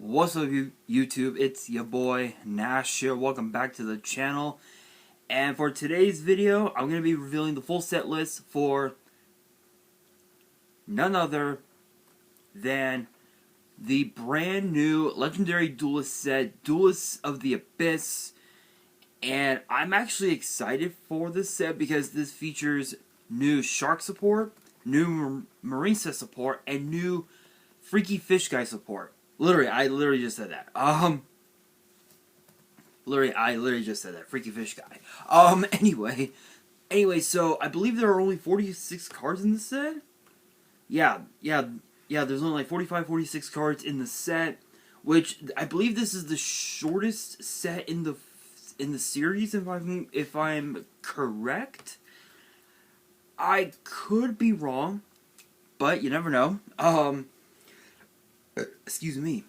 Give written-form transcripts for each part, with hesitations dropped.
What's up, YouTube? It's your boy Nash here. Welcome back to the channel. And for today's video, I'm going to be revealing the full set list for none other than the brand new Legendary Duelist set, Duelists of the Abyss. And I'm actually excited for this set because this features new Shark support, new Marine set support, and new Freaky Fish Guy support. I literally just said that. I literally just said that. Freaky Fish Guy. Anyway, so I believe there are only 46 cards in the set. Yeah, there's only like 46 cards in the set, which I believe this is the shortest set in the series, if I'm correct. I could be wrong, but you never know. Excuse me.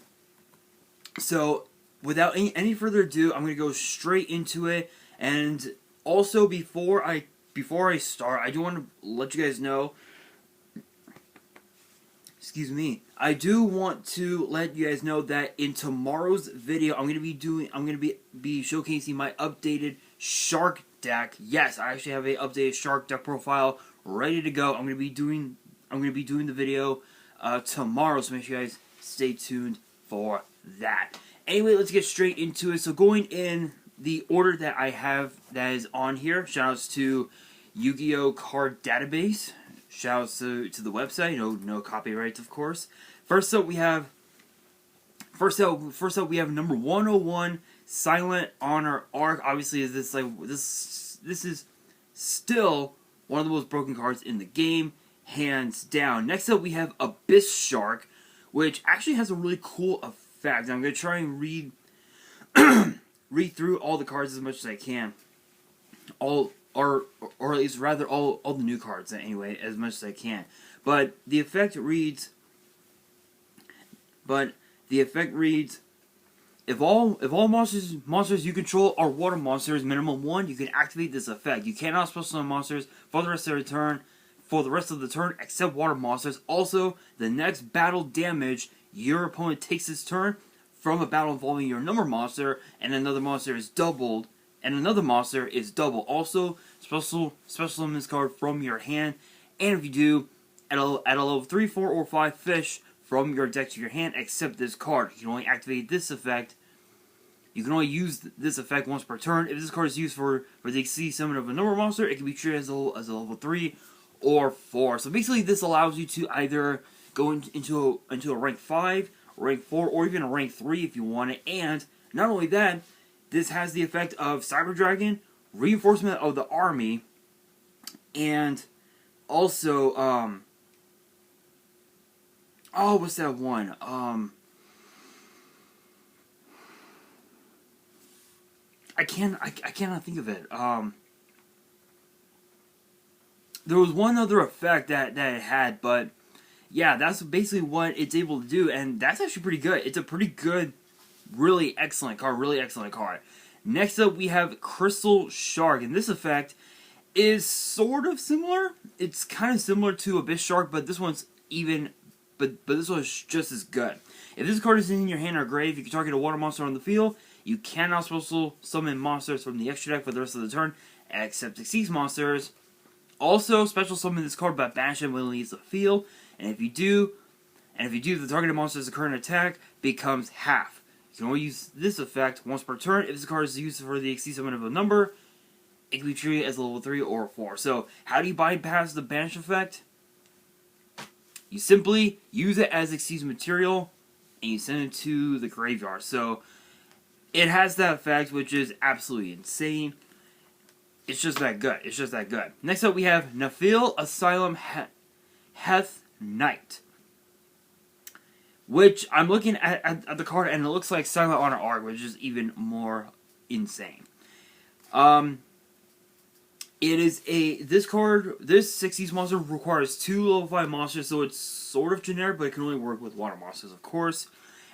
So, without any further ado, I'm going to go straight into it. And also, before I start, I do want to let you guys know. Excuse me. I do want to let you guys know that in tomorrow's video, I'm going to be showcasing my updated Shark deck. Yes, I actually have an updated Shark deck profile ready to go. I'm going to be doing the video tomorrow, so make sure you guys stay tuned for that. Anyway, let's get straight into it. So going in the order that I have that is on here, shoutouts to Yu-Gi-Oh card database. Shoutouts to the website. No copyrights, of course. First up we have number 101, Silent Honor Arc. Obviously, is this is still one of the most broken cards in the game, hands down. Next up we have Abyss Shark, which actually has a really cool effect. I'm going to try and read through all the cards as much as I can. Or at least rather all the new cards anyway, as much as I can. But the effect reads if all monsters you control are water monsters, minimum 1, you can activate this effect. You cannot special summon monsters for the rest of the turn except water monsters. Also, the next battle damage your opponent takes this turn from a battle involving your number monster, and another monster is doubled, Also, special summon this card from your hand, and if you do, at a level 3, 4, or 5 fish from your deck to your hand, except this card. You can only activate this effect. You can only use this effect once per turn. If this card is used for the exceed summon of a number monster, it can be treated as a level 3 or 4. So basically, this allows you to either go into a rank 5, rank 4, or even a rank 3 if you want it. And not only that, this has the effect of Cyber Dragon, reinforcement of the army, and also what's that one? I cannot think of it. There was one other effect that it had, but yeah, that's basically what it's able to do, and that's actually pretty good. It's a pretty good, really excellent card. Next up, we have Crystal Shark, and this effect is sort of similar. It's kind of similar to Abyss Shark, but this one's but this one's just as good. If this card is in your hand or grave, you can target a water monster on the field. You cannot special summon monsters from the extra deck for the rest of the turn, except Xyz monsters. Also, special summon this card by banishing when it leaves the field, and if you do, the targeted monster's current attack becomes half. You can only use this effect once per turn. If this card is used for the exceed summon of a number, it can be treated as a level 3 or 4. So, how do you bypass the banish effect? You simply use it as Xyz material, and you send it to the graveyard. So, it has that effect, which is absolutely insane. It's just that good. Next up, we have Nafil Asylum Heth Knight, which I'm looking at the card, and it looks like Silent Honor Arc, which is even more insane. This 60s monster requires 2 level 5 monsters, so it's sort of generic, but it can only work with water monsters, of course.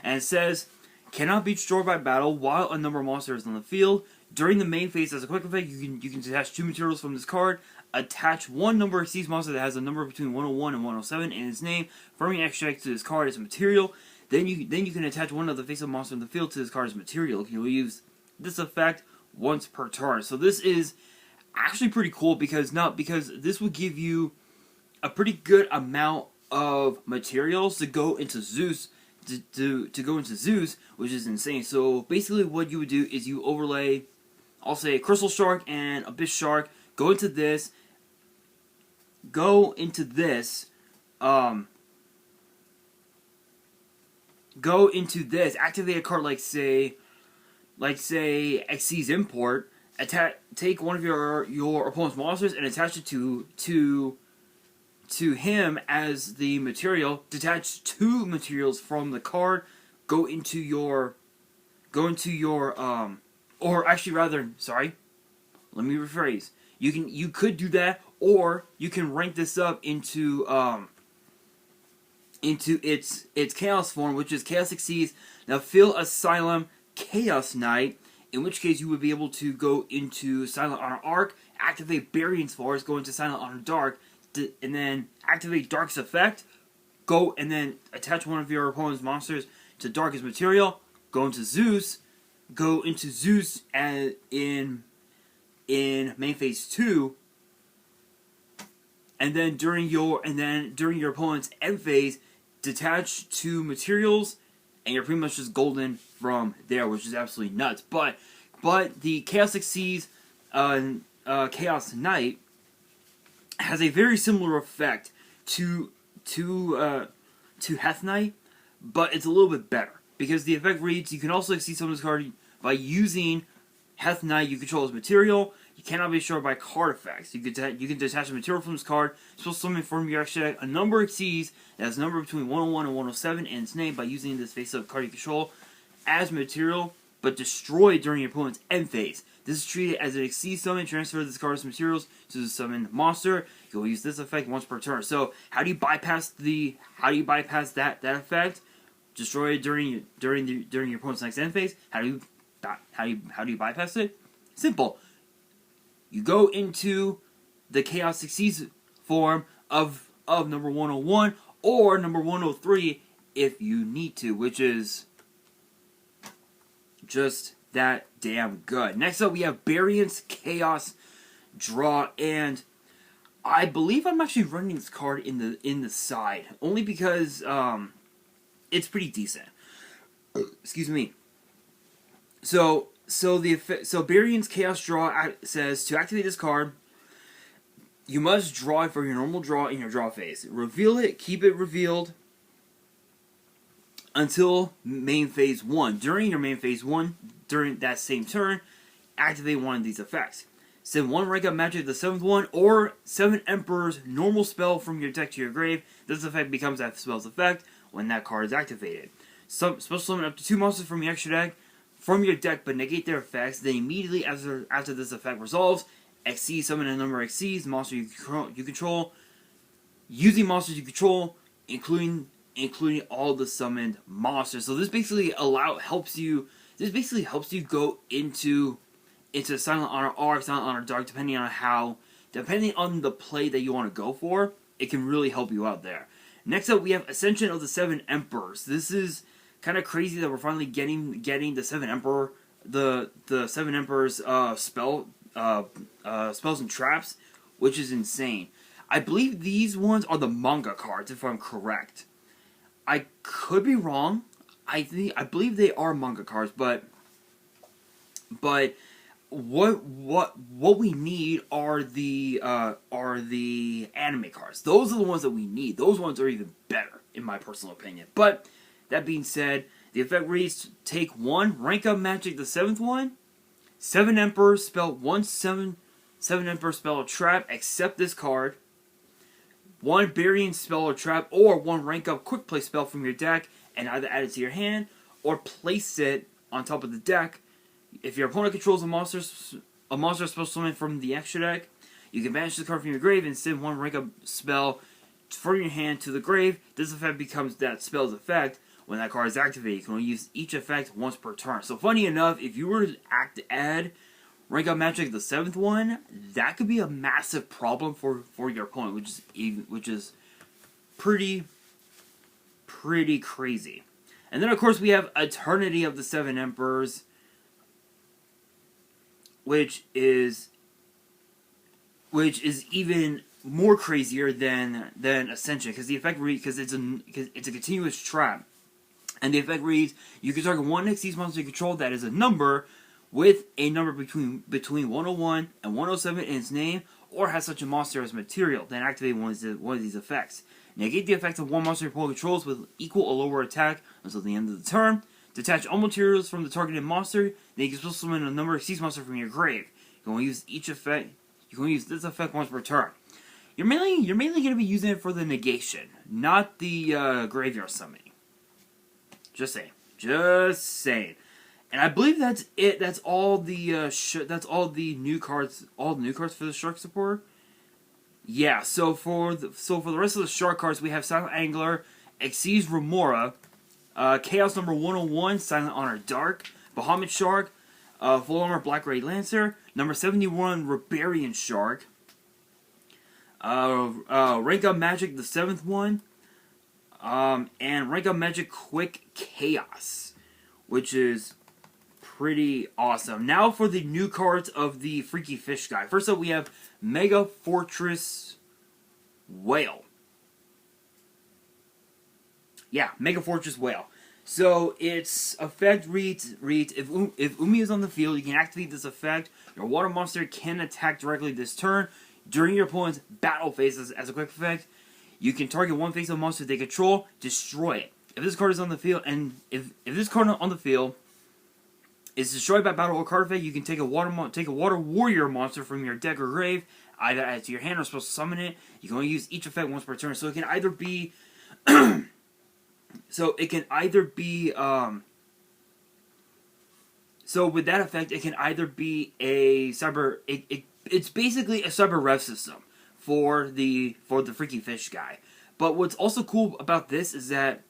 And it says, cannot be destroyed by battle while a number of monsters on the field. During the main phase, as a quick effect, you can detach 2 materials from this card. Attach 1 number of Xyz monster that has a number between 101 and 107 in its name from your extract to this card as a material. Then you can attach one of the face-up monster in the field to this card's material. You will use this effect once per turn. So this is actually pretty cool because this will give you a pretty good amount of materials to go into Zeus to go into Zeus, which is insane. So basically what you would do is you overlay, I'll say, Crystal Shark and Abyss Shark, go into this, activate a card like say Xyz Import, take one of your opponent's monsters and attach it to him as the material, detach 2 materials from the card, go into your or actually rather, sorry, let me rephrase. You could do that, or you can rank this up into its chaos form, which is Chaos Xyz. Now fill Asylum Chaos Knight, in which case you would be able to go into Silent Honor Arc, activate Burying's Force, go into Silent Honor Dark, and then activate Dark's effect, go and then attach one of your opponent's monsters to Dark's material, go into Zeus and in main phase 2, and then during your opponent's end phase, detach 2 materials, and you're pretty much just golden from there, which is absolutely nuts. But the Chaos Xyz Chaos Knight has a very similar effect to Heth Knight, but it's a little bit better because the effect reads: you can also exceed someone's card by using Heth Knight you control as material. You cannot be destroyed by card effects. You can detach a material from this card, special summon from your extra deck a number exceeds that has a number between 101 and 107 and its name by using this face-up card you control as material, but destroyed during your opponent's end phase. This is treated as an Xyz summon. Transfer this card's materials to the summoned monster. You'll use this effect once per turn. So how do you bypass that effect? Destroy it during your opponent's next end phase. How do you bypass it? Simple. You go into the Chaos Xyz form of number 101 or number 103 if you need to, which is just that damn good. Next up, we have Variance Chaos Draw, and I believe I'm actually running this card in the side only because it's pretty decent. Excuse me. So Variance Chaos Draw says to activate this card, you must draw it for your normal draw in your draw phase. Reveal it, keep it revealed until main phase 1. During your main phase 1, during that same turn, activate one of these effects. Send 1 rank up magic to the 7th one, or 7 Emperor's normal spell from your deck to your grave. This effect becomes that spell's effect when that card is activated. Special summon up to 2 monsters from your extra deck, but negate their effects. Then immediately after this effect resolves, Xyz summon a number of Xyz monster you control, using monsters you control, including all the summoned monsters. So this basically helps you go into Silent Honor Arc, Silent Honor Dark, depending on the play that you want to go for. It can really help you out there. Next up, we have Ascension of the 7 Emperors. This is kind of crazy that we're finally getting the 7 Emperor, the 7 Emperors spells and traps, which is insane. I believe these ones are the manga cards, if I'm correct. I could be wrong. I believe they are manga cards, but what we need are the anime cards. Those are the ones that we need. Those ones are even better, in my personal opinion. But that being said, the effect reads: take 1 rank up magic, the 7th one, 7 Emperor spell, 1 7 Emperor spell or trap, except this card, 1 burying spell or trap, or 1 rank up quick play spell from your deck, and either add it to your hand or place it on top of the deck. If your opponent controls a monster special summon from the extra deck, you can banish the card from your grave and send 1 rank up spell from your hand to the grave. This effect becomes that spell's effect when that card is activated. You can only use each effect once per turn. So funny enough, if you were to add rank up magic the 7th one, that could be a massive problem for your opponent, which is pretty crazy. And then, of course, we have Eternity of the Seven Emperors, which is even more crazier than Ascension, because the effect reads, because it's a continuous trap, and the effect reads: you can target one Xyz monster you control that is a number with a number between 101 and 107 in its name, or has such a monster as material. Then activate one of these effects. Negate the effect of one monster your opponent controls with equal or lower attack until the end of the turn. Detach all materials from the targeted monster. Then you can special summon a number of Xyz monster from your grave. You can only use each effect. You can only use this effect once per turn. You're mainly going to be using it for the negation, not the graveyard summoning. Just saying. Just saying. And I believe that's it. That's all the that's all the new cards. All the new cards for the Shark support. Yeah. So for the rest of the Shark cards, we have Silent Angler, Xyz Remora, Chaos number 101, Silent Honor Dark, Bahamut Shark, Full Armor Black Ray Lancer, number 71 Rebarian Shark, Rank Up Magic the 7th one, and Rank Up Magic Quick Chaos, which is pretty awesome. Now for the new cards of the Freaky Fish guy. First up, we have Mega Fortress Whale. Yeah, Mega Fortress Whale. So its effect reads if Umi is on the field, you can activate this effect. Your water monster can attack directly this turn. During your opponent's battle phases, as a quick effect, you can target one face-up monster they control, destroy it. If this card is on the field, and if this card on the field is destroyed by battle or card effect, you can take a water warrior monster from your deck or grave, either add it to your hand or special summon it. You can only use each effect once per turn, so it can either be so with that effect, it can either be a cyber. It's basically a cyber rev system for the Freaky Fish guy. But what's also cool about this is that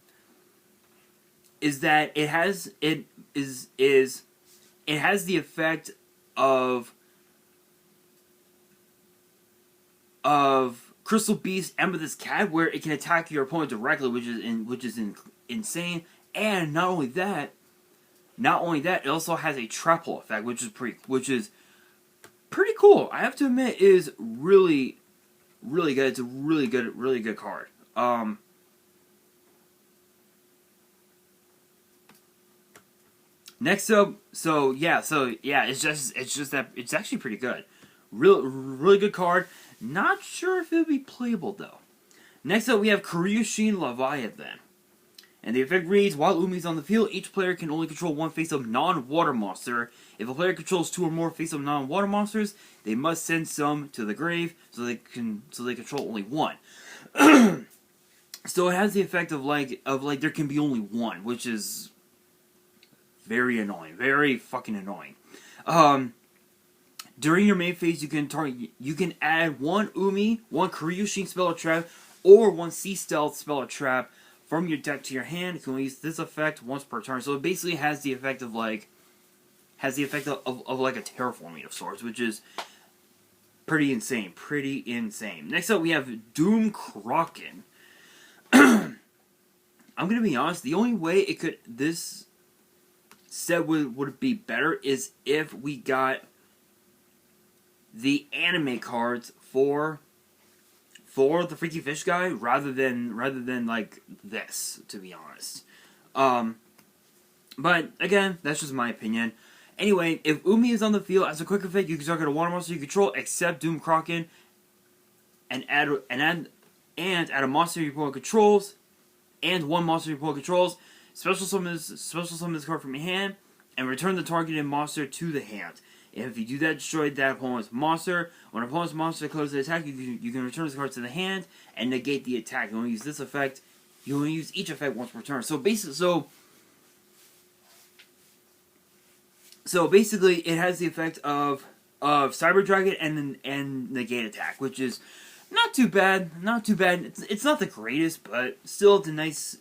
it has the effect of Crystal Beast Amethyst Cat, where it can attack your opponent directly, which is insane. And not only that, it also has a trap hole effect, which is pretty cool. I have to admit, it is really good. It's a really good card. Next up, it's actually pretty good. Really good card. Not sure if it'll be playable though. Next up, we have Karyushin Leviathan. And the effect reads: while Umi's on the field, each player can only control one face-up non-water monster. If a player controls two or more face-up non-water monsters, they must send some to the grave so they control only one. So it has the effect of like there can be only one, which is very annoying, very fucking annoying. During your main phase, you can add one Umi, one Karyushin spell or trap, or one Sea Stealth spell or trap from your deck to your hand. You can only use this effect once per turn. So it basically has the effect of like a terraforming of sorts, which is pretty insane. Next up, we have Doom Kraken. I'm gonna be honest. The only way this set would be better is if we got the anime cards for the Freaky Fish guy rather than like this, to be honest. But again, that's just my opinion. Anyway, if Umi is on the field as a quick effect, you can target a water monster you control except Doom Kraken, and add a monster your opponent controls, and one monster your opponent controls. Special summon this card from your hand, and return the targeted monster to the hand. If you do that, destroy that opponent's monster. When an opponent's monster closes the attack, you can return this card to the hand and negate the attack. You only use this effect. You only use each effect once per turn. So basically, it has the effect of Cyber Dragon and negate attack, which is not too bad. It's not the greatest, but still, it's a nice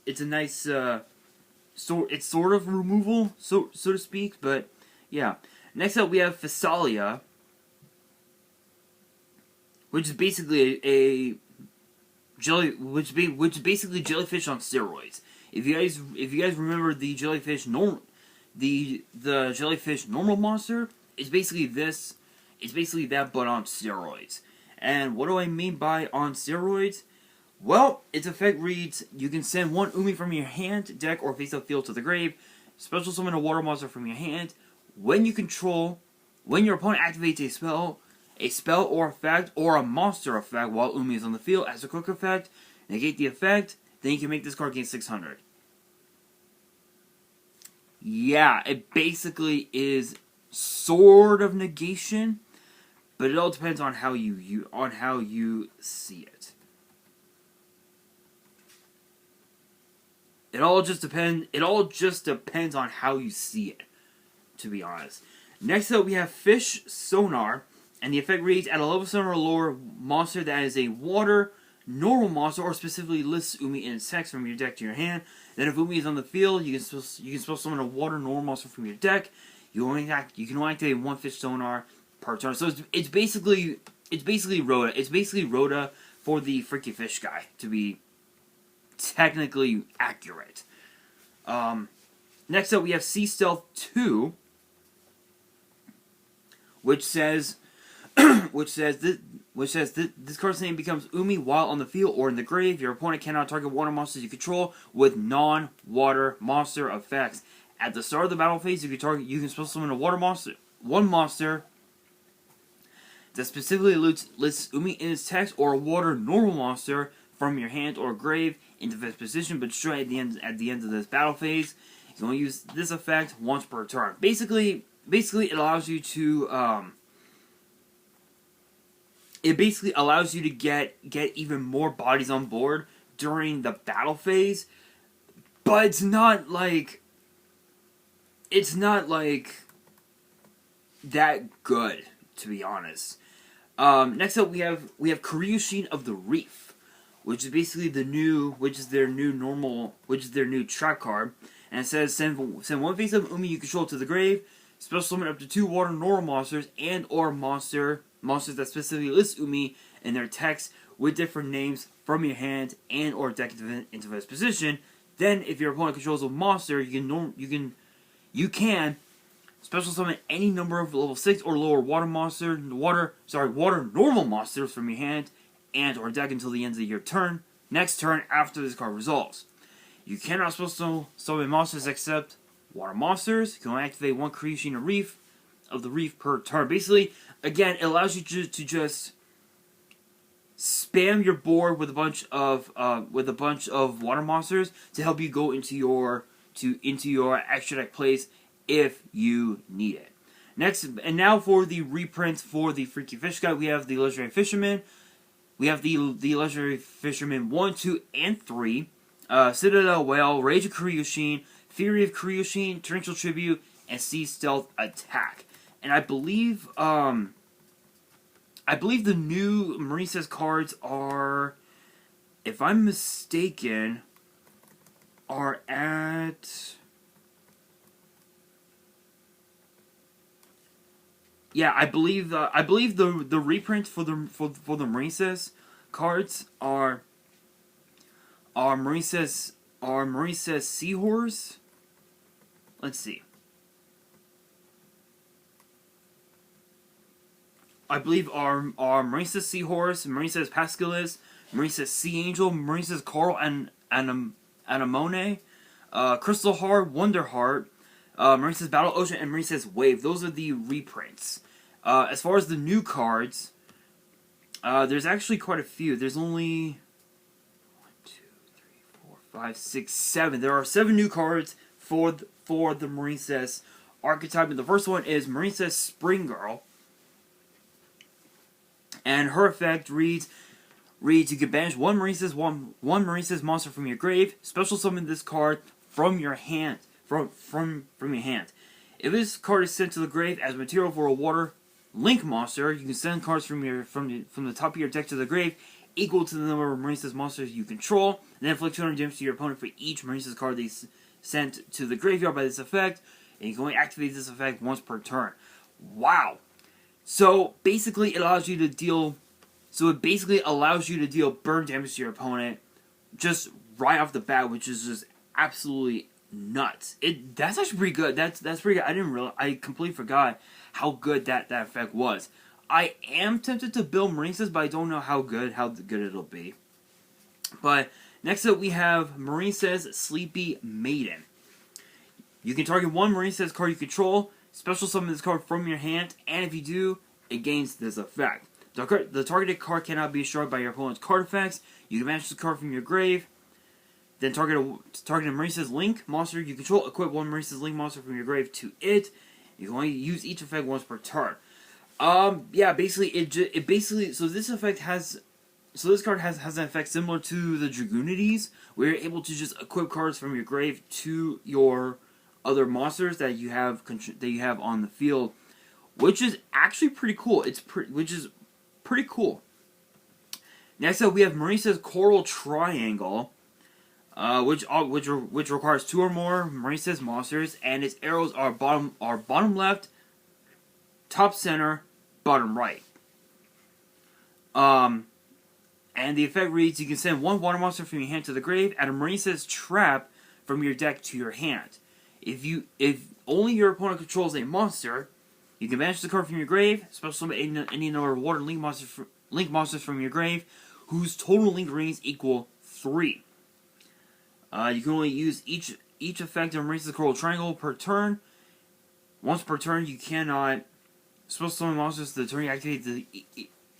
it's sort of removal, so to speak. But yeah. Next up, we have Physalia, which is basically which is basically jellyfish on steroids. If you guys remember the jellyfish normal monster, it's basically this. It's basically that, but on steroids. And what do I mean by on steroids? Well, its effect reads: you can send one Umi from your hand, deck, or face-up field to the grave. Special summon a water monster from your hand. When your opponent activates a spell or effect, or a monster effect while Umi is on the field as a quick effect, negate the effect, then you can make this card gain 600. Yeah, it basically is sort of negation, but it all depends on how you see it. It all just depends on how you see it, to be honest. Next up, we have Fish Sonar, and the effect reads: at a level 7 or lower monster that is a water normal monster, or specifically lists Umi in its text from your deck to your hand. Then if Umi is on the field, you can still summon a water normal monster from your deck. You can only activate one Fish Sonar per turn. So it's basically Rhoda. It's basically Rhoda for the freaky fish guy, to be technically accurate. Next up, we have Sea Stealth 2, which says this card's name becomes Umi while on the field or in the grave. Your opponent cannot target water monsters you control with non-water monster effects. At the start of the battle phase, you can special summon a water monster, one monster that specifically lists Umi in its text, or a water normal monster from your hand or grave into this position, but destroy at the end of this battle phase. You can only use this effect once per turn. Basically, it allows you to get even more bodies on board during the battle phase, but it's not like that good, to be honest. Next up, we have Karyushin of the Reef, which is basically their new trap card, and it says send one face-up Umi you control to the grave. Special summon up to 2 water normal monsters and or monsters that specifically list Umi in their text with different names from your hand and or deck into this position. Then, if your opponent controls a monster, you can special summon any number of level 6 or lower water normal monsters from your hand and or deck until the end of your turn. Next turn after this card resolves. You cannot special summon monsters except water monsters. You can only activate one Karyushin of the Reef per turn. Basically, again, it allows you to just spam your board with a bunch of water monsters to help you go into your extra deck plays if you need it. Next, and now for the reprints for the Freaky Fish guy, we have the Legendary Fisherman. We have the Legendary Fisherman 1, 2, and 3. Citadel Whale, Rage of Karyushin, Fury of Karyushin, Torrential Tribute, and Sea Stealth Attack. And I believe the new Marisa's cards are, if I'm mistaken, are at... Yeah, I believe the reprints for the Marisa's cards are Marisa's Seahorse. Let's see. I believe are Marisa's Seahorse, Marisa's Pascalis, Marisa's Sea Angel, Marisa's Coral and Anemone, Crystal Heart, Wonder Heart, Marisa's Battle Ocean, and Marisa's Wave. Those are the reprints. As far as the new cards, there's actually quite a few. There's only 1, 2, 3, 4, 5, 6, 7. There are 7 new cards for the Marisa's archetype. And the first one is Marisa's Spring Girl. And her effect reads you can banish one Marisa's monster from your grave. Special summon this card from your hand. From your hand. If this card is sent to the grave as material for a water link monster, you can send cards from the top of your deck to the grave equal to the number of Marisa's monsters you control, and then inflict 200 damage to your opponent for each Marisa's card they sent to the graveyard by this effect, and you can only activate this effect once per turn. Wow. So basically it allows you to deal burn damage to your opponent just right off the bat, which is just absolutely nuts. That's actually pretty good. That's pretty good. I completely forgot how good that effect was. I am tempted to build Marine's, but I don't know how good it'll be. But next up we have Marine's Sleepy Maiden. You can target one Marine's card you control, special summon this card from your hand, and if you do, it gains this effect. The targeted card cannot be destroyed by your opponent's card effects. You can banish the card from your grave. Then target a Marine's Link monster you control. Equip one Marine's Link monster from your grave to it. You can only use each effect once per turn. Yeah, basically so this card has an effect similar to the Dragoonides, where you're able to just equip cards from your grave to your other monsters that you have on the field, which is actually pretty cool. Which is pretty cool. Next up, we have Marine's Coral Triangle, which requires 2 or more Marine's monsters, and its arrows are bottom left, top center, bottom right. And the effect reads: you can send one water monster from your hand to the grave, add a Marine's trap from your deck to your hand. If only your opponent controls a monster, you can banish the card from your grave, special summon any number of water link monsters from your grave, whose total link rings equal 3. You can only use each effect of Marine's Coral Triangle per turn. Once per turn, you cannot special summon monsters to the turn you activate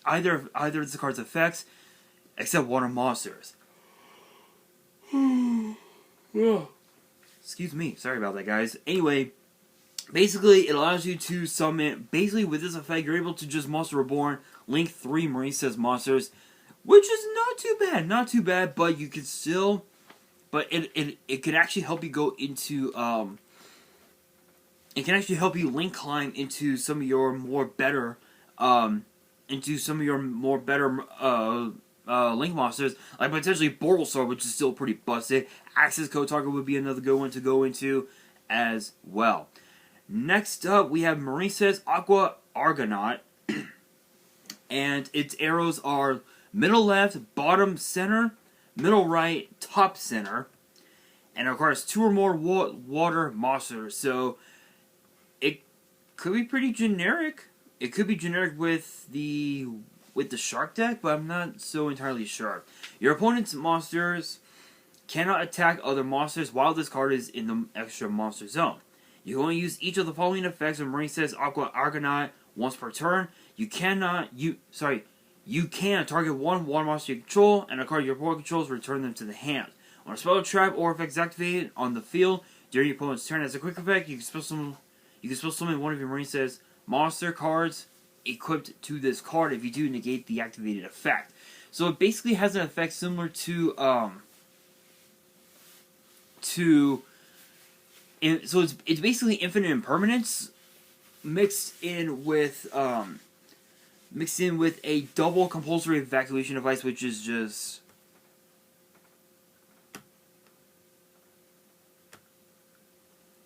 either of the card's effects, except water monsters. Excuse me, sorry about that, guys. Anyway, basically, it allows you to summon. Basically, with this effect, you're able to just Monster Reborn, link 3 Marine's monsters, which is not too bad. But you can still, but it can actually help you go into it can actually help you link climb into some of your more better link monsters, like potentially Bulbasaur, which is still pretty busted. Axis Code Target would be another good one to go into as well. Next up, we have Marine's Aqua Argonaut, and its arrows are middle left, bottom center, middle right, top center, and it requires 2 or more water monsters. So it could be pretty generic. It could be generic with the shark deck, but I'm not so entirely sure. Your opponent's monsters cannot attack other monsters while this card is in the extra monster zone. You can only use each of the following effects when Marine's Aqua Argonaut once per turn. You can target one water monster you control, and a card your opponent controls, return them to the hand. When a spell, trap, or effect is activated on the field during your opponent's turn as a quick effect, you can special summon one of your Marine's monster cards equipped to this card. If you do, negate the activated effect. So it basically has an effect similar to it's basically infinite impermanence mixed in with a double compulsory evacuation device, which is just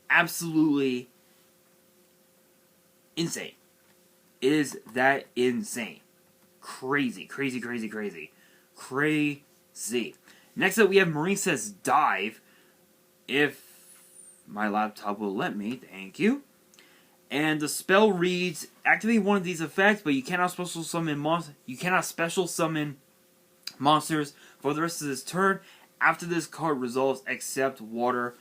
absolutely insane. It is that insane. Crazy. Next up, we have Marine's Dive. If my laptop will let me, thank you. And the spell reads: activate one of these effects, but you cannot special summon monsters for the rest of this turn. After this card resolves, except water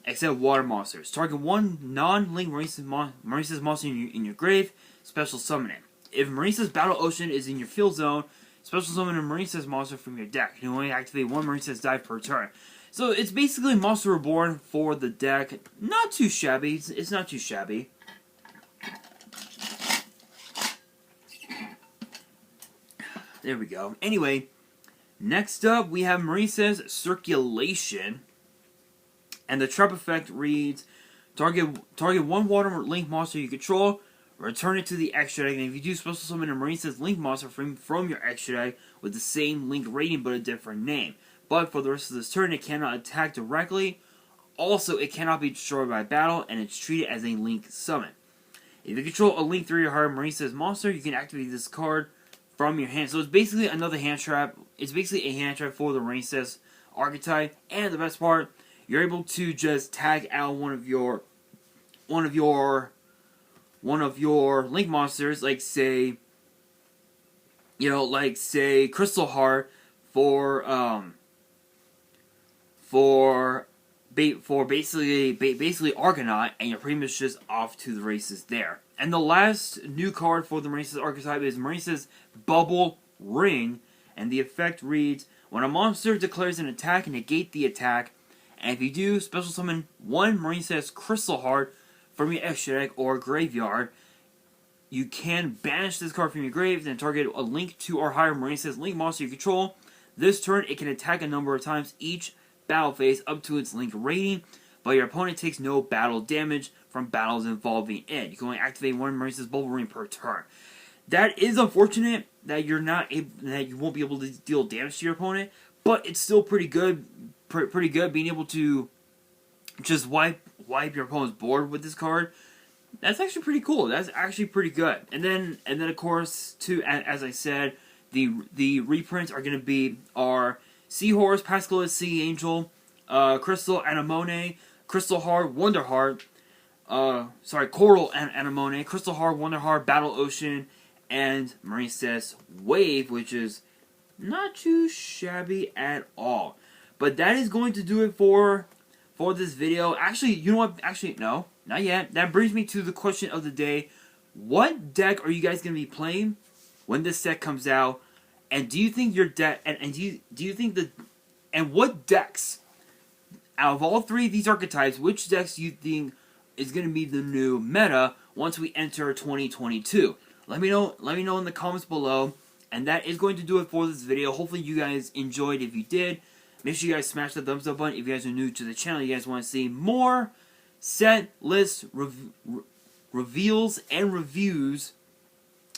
monsters. Target one non-link Marine's monster in your grave. Special summon it. If Marine's Battle Ocean is in your field zone, special summon a Marine's monster from your deck. You can only activate one Marine's Dive per turn. So it's basically Monster Reborn for the deck. Not too shabby. It's not too shabby. There we go. Anyway, next up we have Marine's Circulation. And the trap effect reads: target one water link monster you control, return it to the extra deck, and if you do, special summon a Marine's link monster from your extra deck with the same link rating but a different name. But for the rest of this turn, it cannot attack directly. Also, it cannot be destroyed by battle, and it's treated as a link summon. If you control a link 3 or higher Marine's monster, you can activate this card from your hand. So it's basically another hand trap. It's basically a hand trap for the Marine's archetype. And the best part, you're able to just tag out one of your link monsters, like say, like say Crystal Heart for basically Argonaut, and you're pretty much just off to the races there. And the last new card for the Marisa's archetype is Marisa's Bubble Ring, and the effect reads: when a monster declares an attack, negate the attack, and if you do, special summon one Marisa's Crystal Heart from your extra deck or graveyard. You can banish this card from your grave and target a link 2 or higher Marisa's link monster you control. This turn, it can attack a number of times each battle phase up to its link rating, but your opponent takes no battle damage from battles involving it. You can only activate one Marisa's Bubble Ring per turn. That is unfortunate that that you won't be able to deal damage to your opponent, but it's still pretty good. Pretty good being able to just wipe your opponent's board with this card. That's actually pretty cool. That's actually pretty good. And then of course, too, as I said, the reprints are going to be our Seahorse, Pascalis Sea Angel, Crystal Anemone, Crystal Heart, Wonder Heart, Coral Anemone, Crystal Heart, Wonder Heart, Battle Ocean, and Marisa's Wave, which is not too shabby at all. But that is going to do it for this video. Actually, you know what? Actually, no, not yet. That brings me to the question of the day. What deck are you guys going to be playing when this set comes out? And do you think your deck, and do you think and what decks, out of all three of these archetypes, which decks do you think is going to be the new meta once we enter 2022? Let me know in the comments below. And that is going to do it for this video. Hopefully you guys enjoyed. If you did, make sure you guys smash the thumbs up button. If you guys are new to the channel, you guys want to see more set list reveals and reviews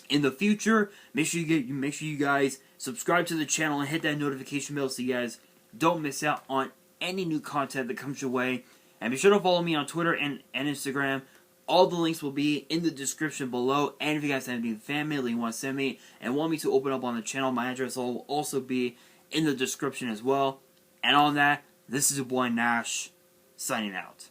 in the future, make sure you guys subscribe to the channel and hit that notification bell so you guys don't miss out on any new content that comes your way. And be sure to follow me on Twitter and Instagram. All the links will be in the description below. And if you guys have any fan mail that you want to send me and want me to open up on the channel, my address will also be in the description as well. And on that, this is your boy Nash, signing out.